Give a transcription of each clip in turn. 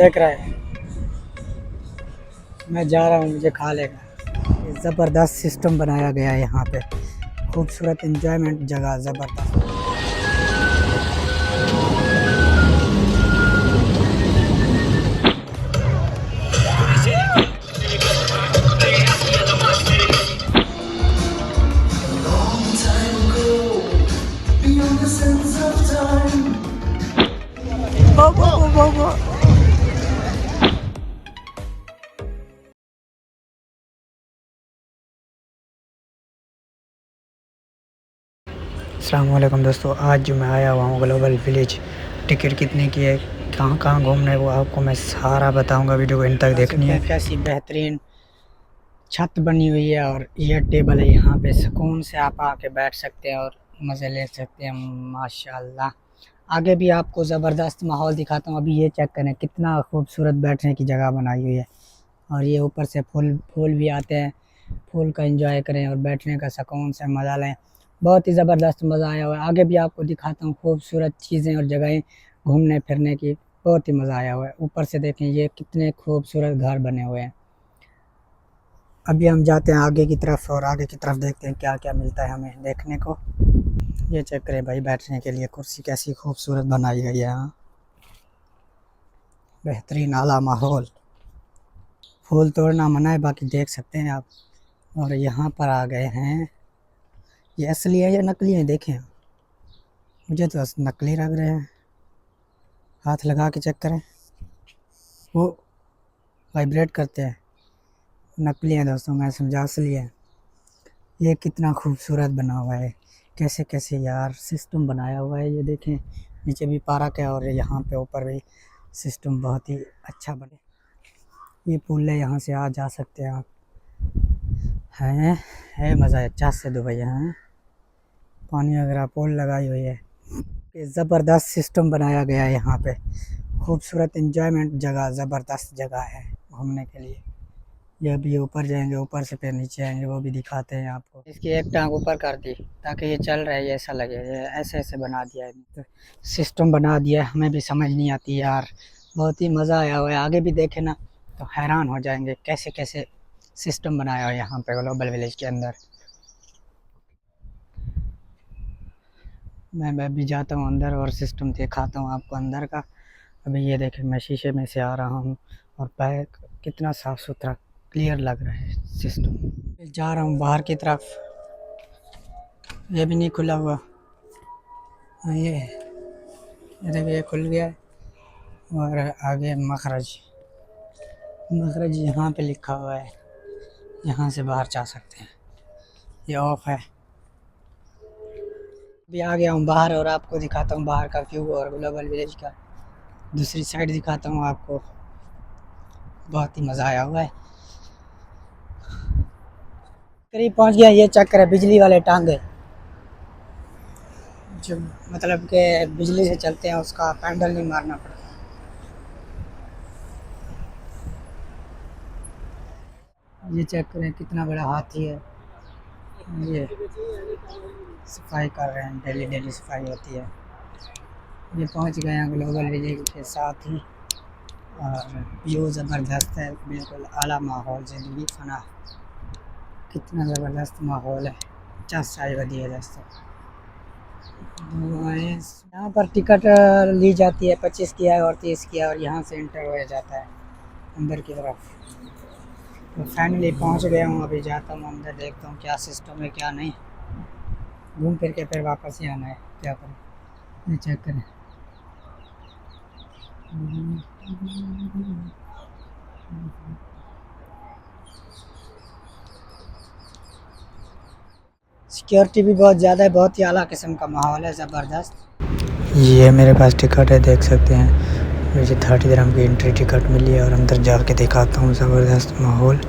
देख रहा है, मैं जा रहा हूँ, मुझे खा लेगा। ज़बरदस्त सिस्टम बनाया गया है यहाँ पे, खूबसूरत एंजॉयमेंट जगह ज़बरदस्त। अस्सलाम वालेकुम दोस्तों, आज जो मैं आया हुआ हूँ ग्लोबल विलेज। टिकट कितने की है, कहाँ कहाँ घूमना है, वो आपको मैं सारा बताऊंगा। वीडियो को इन तक देखनी है। कैसी बेहतरीन छत बनी हुई है और ये टेबल है, यहाँ पे सुकून से आप आके बैठ सकते हैं और मज़े ले सकते हैं माशाल्लाह। आगे भी आपको ज़बरदस्त माहौल दिखाता हूँ। अभी ये चेक करें कितना खूबसूरत बैठने की जगह बनाई हुई है, और ये ऊपर से फूल फूल भी आते हैं। फूल का एंजॉय करें और बैठने का सुकून से मज़ा लें। बहुत ही ज़बरदस्त मज़ा आया हुआ है। आगे भी आपको दिखाता हूँ खूबसूरत चीज़ें और जगहें घूमने फिरने की, बहुत ही मज़ा आया हुआ है। ऊपर से देखें ये कितने खूबसूरत घर बने हुए हैं। अभी हम जाते हैं आगे की तरफ, और आगे की तरफ देखते हैं क्या क्या मिलता है हमें देखने को। ये चेक करें भाई, बैठने के लिए कुर्सी कैसी खूबसूरत बनाई गई है यहाँ। बेहतरीन आला माहौल। फूल तोड़ना मना है, बाकी देख सकते हैं आप। और यहाँ पर आ गए हैं, ये असली है या नकली है देखें, मुझे तो नकली लग रहे हैं। हाथ लगा के चेक करें, वो वाइब्रेट करते हैं। नकली है दोस्तों, मैं समझा असली है। ये कितना खूबसूरत बना हुआ है, कैसे कैसे यार सिस्टम बनाया हुआ है। ये देखें, नीचे भी पार्क है और यहाँ पे ऊपर भी सिस्टम बहुत ही अच्छा बने। ये पुल है, यहाँ से आ जा सकते हैं आप। है मज़ा, अच्छा से दुबई हैं, पानी वगैरह पुल लगाई हुई है। ये ज़बरदस्त सिस्टम बनाया गया है यहाँ पे, खूबसूरत एंजॉयमेंट जगह, ज़बरदस्त जगह है घूमने के लिए। ये अभी ऊपर जाएंगे, ऊपर से फिर नीचे आएंगे, वो भी दिखाते हैं आपको। इसकी एक टांग ऊपर कर दी ताकि ये चल रहा है, ये ऐसा लगे। ये ऐसे ऐसे बना दिया है, तो सिस्टम बना दिया है, हमें भी समझ नहीं आती यार। बहुत ही मज़ा आया हुआ है। आगे भी देखे ना तो हैरान हो जाएंगे कैसे कैसे सिस्टम बनाया हुआ है यहाँ पे ग्लोबल विलेज के अंदर। मैं भी जाता हूँ अंदर और सिस्टम दिखाता हूँ आपको अंदर का। अभी ये देखें, मैं शीशे में से आ रहा हूँ और बैग कितना साफ़ सुथरा क्लियर लग रहा है सिस्टम। जा रहा हूँ बाहर की तरफ, ये भी नहीं खुला हुआ। ये देखिए, ये खुल गया है। और आगे मखरज, मखरज यहाँ पे लिखा हुआ है, यहाँ से बाहर जा सकते हैं। ये ऑफ है। अभी आ गया हूँ बाहर और आपको दिखाता हूँ बाहर का व्यू और ग्लोबल विलेज का दूसरी साइड दिखाता हूँ आपको। बहुत ही मज़ा आया हुआ है। करीब पहुँच गया। ये चेक करें, बिजली वाले टांगे जो मतलब कि बिजली से चलते हैं, उसका पैडल नहीं मारना पड़ता। ये चेक करें कितना बड़ा हाथी है। ये सफाई कर रहे हैं, डेली डेली सफाई होती है। ये पहुंच गए हैं ग्लोबल विलेज के साथ ही, और व्यू ज़बरदस्त है, बिल्कुल आला माहौल, ज़िंदगी फना। कितना ज़बरदस्त माहौल है, 50 वधिया दोस्तों। यहाँ पर टिकट ली जाती है, 25 की है और 30 की है, और यहाँ से इंटर हो जाता है अंदर की तरफ। तो फाइनली पहुँच गया हूँ। अभी जाता हूँ अंदर, देखता हूँ क्या सिस्टम है क्या नहीं। घूम फिर के फिर वापस ही आना है, क्या करें। ये चेक करें, सिक्योरिटी भी बहुत ज़्यादा है, बहुत ही आला किस्म का माहौल है, ज़बरदस्त। ये मेरे पास टिकट है, देख सकते हैं। मुझे 30 दिरहम की एंट्री टिकट मिली है और अंदर जाके दिखाता हूँ ज़बरदस्त माहौल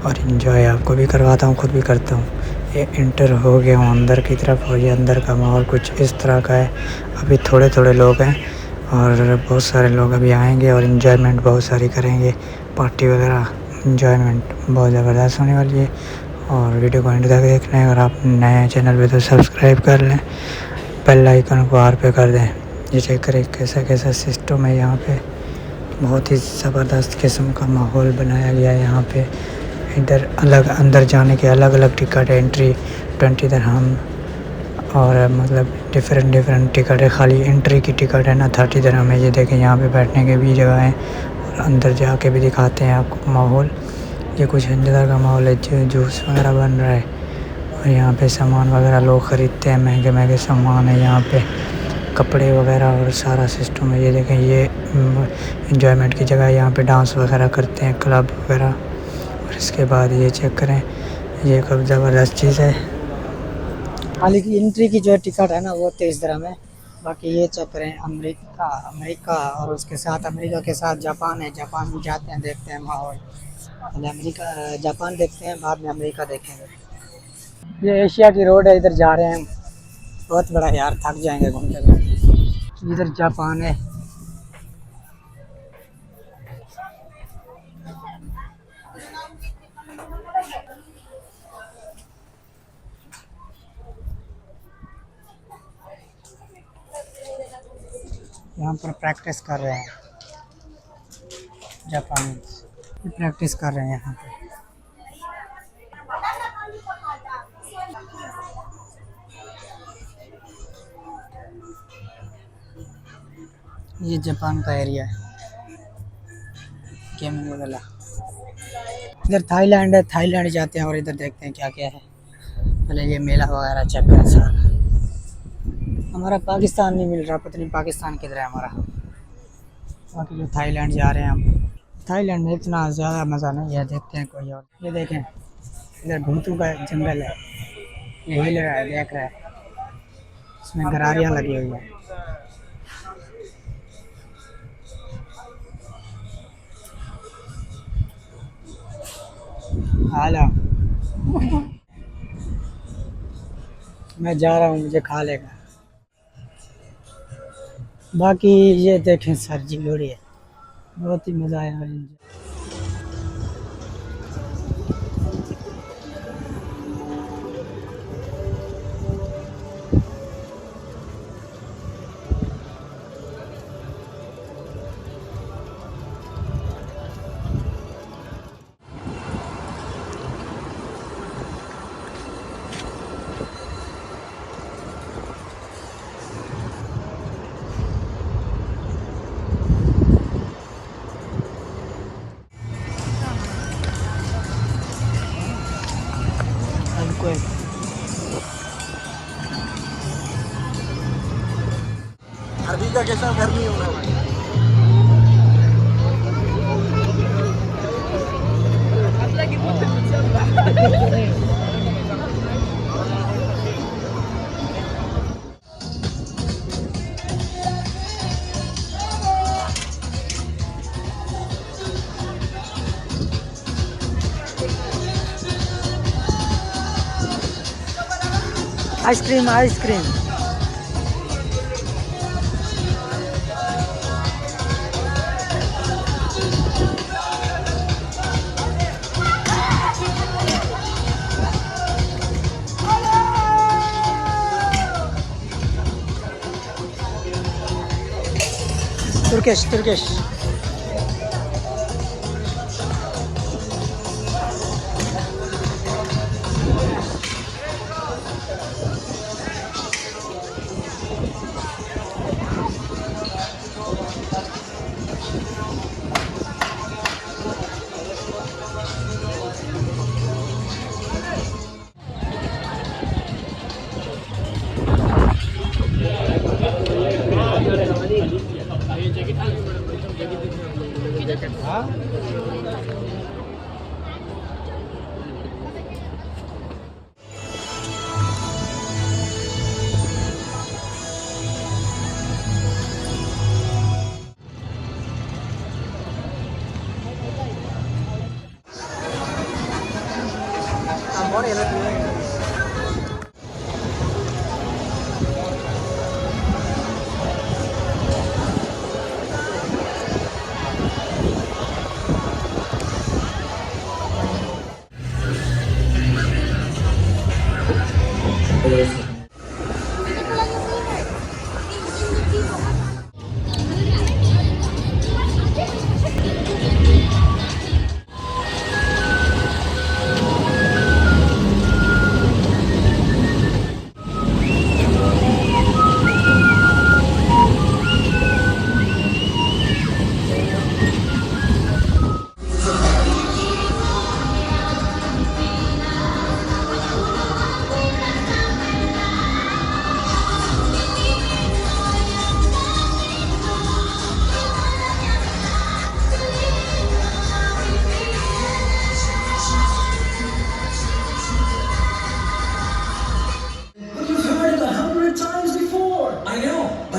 और इन्जॉय आपको भी करवाता हूँ, खुद भी करता हूँ। ये इंटर हो गया हूँ अंदर की तरफ, और ये अंदर का माहौल कुछ इस तरह का है। अभी थोड़े थोड़े लोग हैं और बहुत सारे लोग अभी आएंगे और इन्जॉयमेंट बहुत सारी करेंगे, पार्टी वगैरह। इन्जॉयमेंट बहुत ज़बरदस्त होने वाली है। और वीडियो को एंड तक देखना है। और आप नए चैनल पे तो सब्सक्राइब कर लें, बेल आइकन को आर पे कर दें। ये चेक करें कैसा कैसा सिस्टम है यहाँ पे, बहुत ही ज़बरदस्त किस्म का माहौल बनाया गया है यहाँ पे। इधर अलग अंदर जाने के अलग अलग टिकट है, एंट्री 20 दिरहम और मतलब डिफरेंट टिकट है। खाली एंट्री की टिकट है ना 30 दिरहम है। ये देखें यहाँ पे बैठने के भी जगह है और अंदर जाके भी दिखाते हैं आपको माहौल। ये कुछ अंदर का माहौल है, जूस वगैरह बन रहा है और यहाँ पे सामान वगैरह लोग ख़रीदते हैं, महंगे महंगे सामान है यहाँ पे, कपड़े वगैरह और सारा सिस्टम है। ये देखें ये एंजॉयमेंट की जगह है, यहाँ पे डांस वगैरह करते हैं क्लब वगैरह। और इसके बाद ये चेक करें, ये खूब ज़बरदस्त चीज़ है। हाल की एंट्री की जो टिकट है ना वो 23 दिरहम है। बाकी ये चेक करें अमेरिका और उसके साथ अमेरिका के साथ जापान है। जापान भी जाते हैं, देखते हैं माहौल। पहले अमेरिका जापान देखते हैं, बाद में अमेरिका देखेंगे। ये एशिया की रोड है, इधर जा रहे हैं हम। बहुत बड़ा यार, थक जाएंगे घूमते घूमते। इधर जापान है। यहाँ पर प्रैक्टिस कर रहे हैं जापानी, प्रैक्टिस कर रहे हैं यहाँ पे। ये जापान का एरिया है, गेमिंग वगैरह। इधर थाईलैंड है, थाईलैंड जाते हैं और इधर देखते हैं क्या क्या है। पहले ये मेला वगैरह चेक करें सारा। हमारा पाकिस्तान नहीं मिल रहा, पता नहीं पाकिस्तान किधर है हमारा। बाकी जो थाईलैंड जा रहे हैं हम। थाईलैंड में इतना ज़्यादा मज़ा नहीं है, देखते हैं कोई और। ये देखें इधर भूतों का जंगल है, ये हिल रहा है, देख रहा है, इसमें गरारियाँ लगी हुई है। हाला मैं जा रहा हूँ, मुझे खा लेगा। बाकी ये देखें सर जी लोड़ी है, बहुत ही मज़ा आया। अरबी का कैसा घर नहीं होना भाई। Ice cream ice cream. Turkish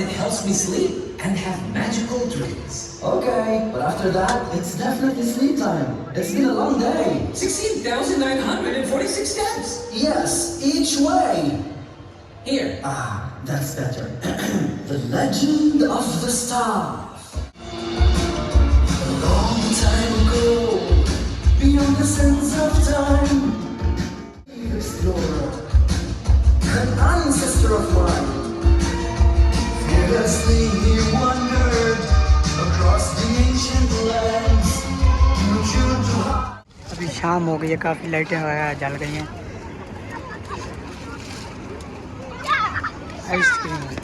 it helps me sleep and have magical dreams. Okay, but after that, it's definitely sleep time. It's been a long day. 16,946 steps. Yes, each way. Here. Ah, that's better. The Legend of the Stars. A long time ago, beyond the sands of time, an explorer, an ancestor of mine. Fearlessly he wandered across the ancient lands. अभी शाम हो गई है, काफ़ी लाइटें वगैरह जल गई हैं। आइसक्रीम है।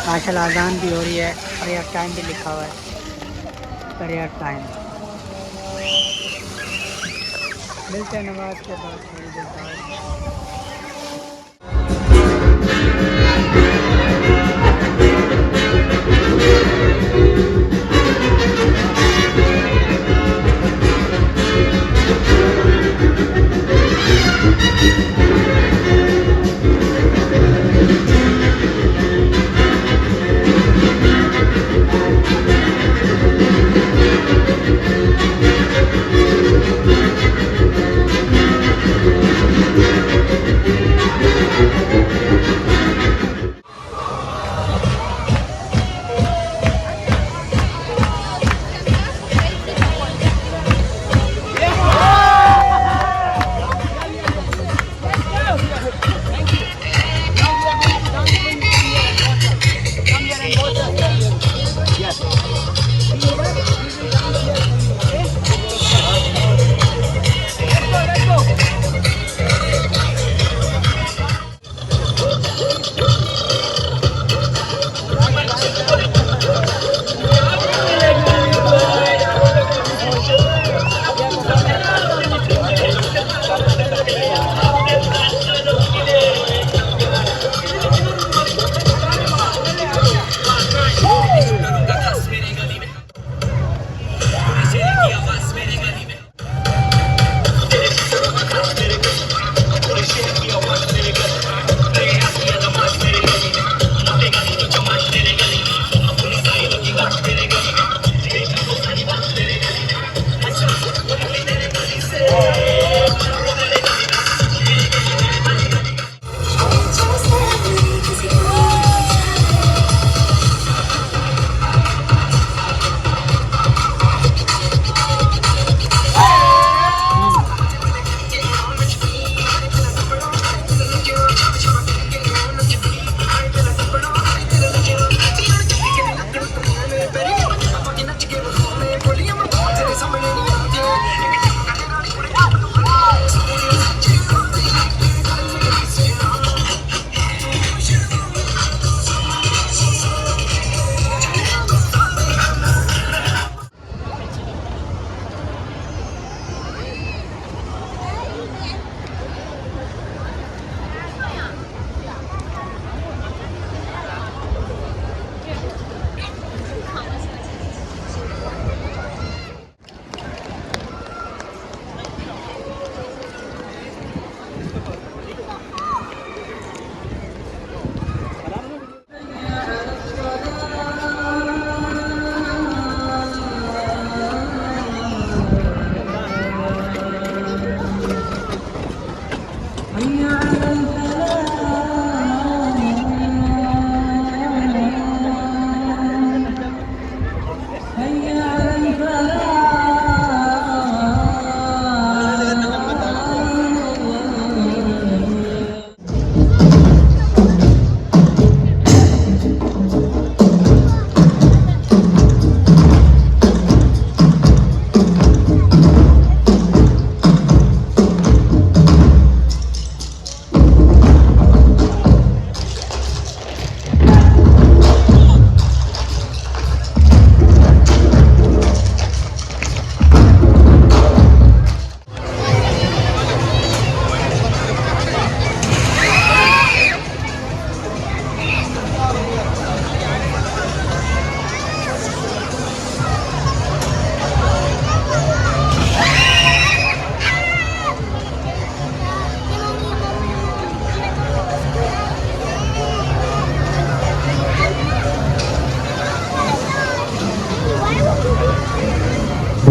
माशाल्लाह अज़ान भी हो रही है और यार टाइम भी लिखा हुआ है, प्रेयर टाइम। मिलते हैं नमाज के बाद थोड़ी देर बाद।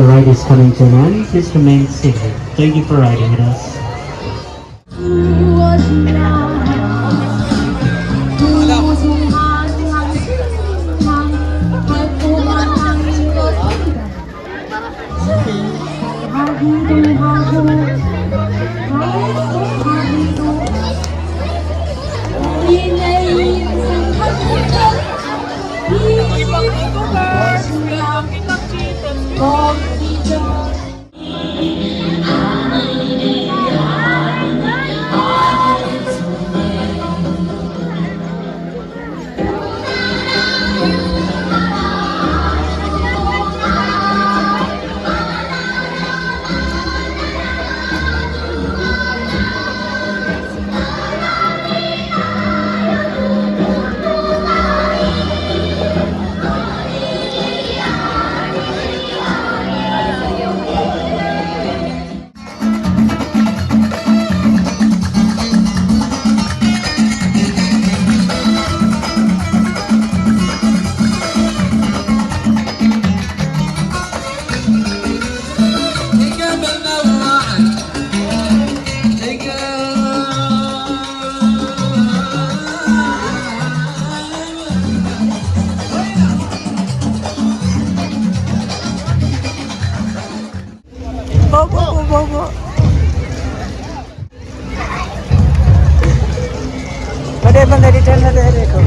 the ride is coming to an end, please remain seated. Thank you for riding with us. बड़े बंदे रिटर्न दे देखो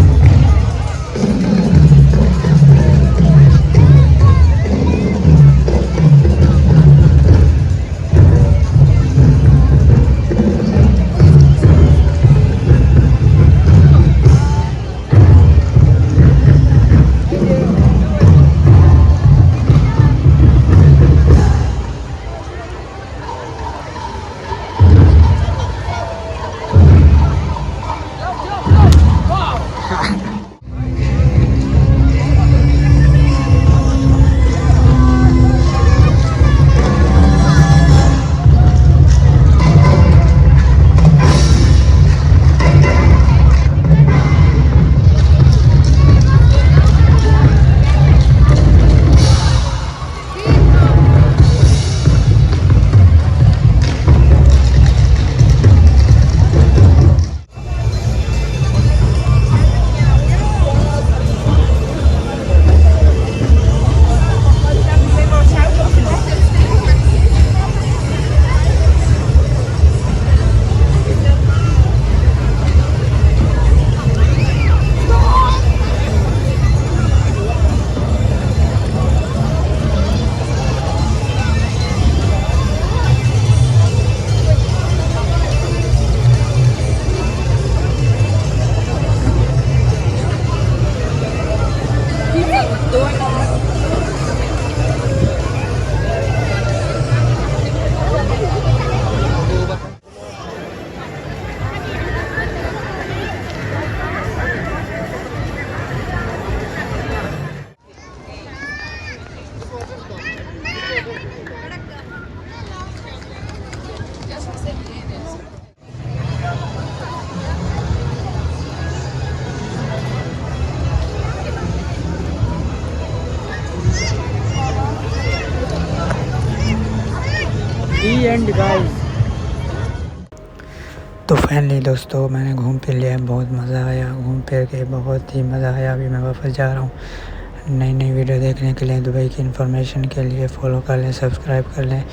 एंड गाइस। तो फाइनली दोस्तों मैंने घूम फिर लिया, बहुत मज़ा आया, घूम फिर के बहुत ही मज़ा आया। अभी मैं वापस जा रहा हूँ। नई नई वीडियो देखने के लिए, दुबई की इन्फॉर्मेशन के लिए फॉलो कर लें, सब्सक्राइब कर लें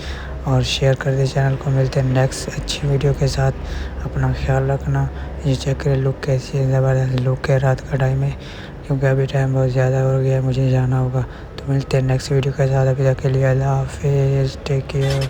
और शेयर कर दें चैनल को। मिलते हैं नेक्स्ट अच्छी वीडियो के साथ। अपना ख्याल रखना। ये चेक करें लुक कैसी है, ज़बरदस्त लुक है रात का टाइम है, क्योंकि अभी टाइम बहुत ज़्यादा हो गया है, मुझे जाना होगा। तो मिलते हैं नेक्स्ट वीडियो के साथ। अभी तक के लिए अल्लाह हाफिज़, टेक केयर।